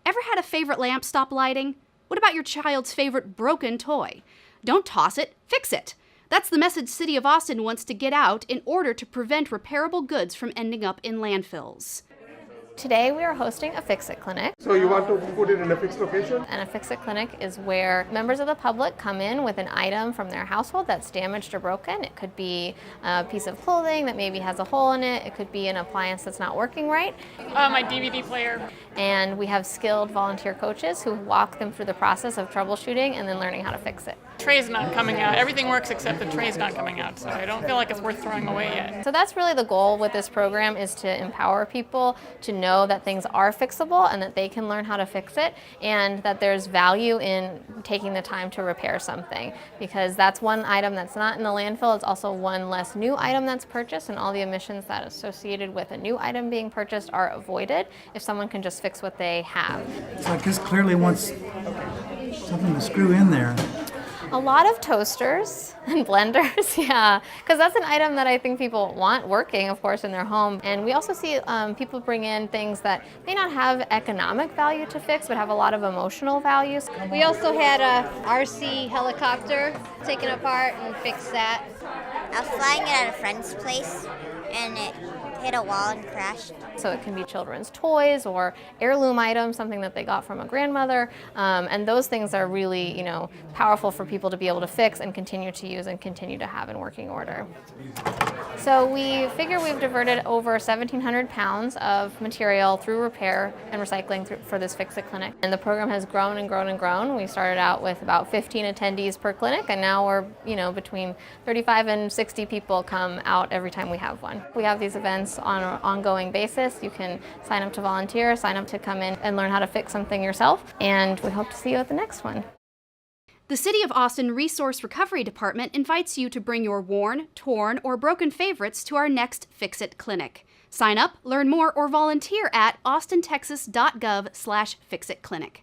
Ever had a favorite lamp stop lighting? What about your child's favorite broken toy? Don't toss it, fix it. That's the message City of Austin wants to get out in order to prevent repairable goods from ending up in landfills. Today we are hosting a Fix-It Clinic. So you want to put it in a fixed location? And a Fix-It Clinic is where members of the public come in with an item from their household that's damaged or broken. It could be a piece of clothing that maybe has a hole in it. It could be an appliance that's not working right. My DVD player. And we have skilled volunteer coaches who walk them through the process of troubleshooting and then learning how to fix it. Tray's not coming out. Everything works except the tray's not coming out, so I don't feel like it's worth throwing away yet. So that's really the goal with this program, is to empower people to know that things are fixable and that they can learn how to fix it, and that there's value in taking the time to repair something, because that's one item that's not in the landfill. It's also one less new item that's purchased, and all the emissions that are associated with a new item being purchased are avoided if someone can just fix what they have. It's like this clearly wants something to screw in there. A lot of toasters and blenders, yeah, because that's an item that I think people want working, of course, in their home. And we also see people bring in things that may not have economic value to fix, but have a lot of emotional values. We also had a RC helicopter taken apart and fixed that. I was flying it at a friend's place, and it hit a wall and crashed. So it can be children's toys or heirloom items, something that they got from a grandmother, and those things are really, powerful for people to be able to fix and continue to use and continue to have in working order. So we figure we've diverted over 1,700 pounds of material through repair and recycling for this Fix-It Clinic. And the program has grown and grown and grown. We started out with about 15 attendees per clinic, and now we're, between 35 and 60 people come out every time we have one. We have these events on an ongoing basis. You can sign up to volunteer, sign up to come in and learn how to fix something yourself, and we hope to see you at the next one. The City of Austin Resource Recovery Department invites you to bring your worn, torn, or broken favorites to our next Fix-It Clinic. Sign up, learn more, or volunteer at austintexas.gov/fixitclinic.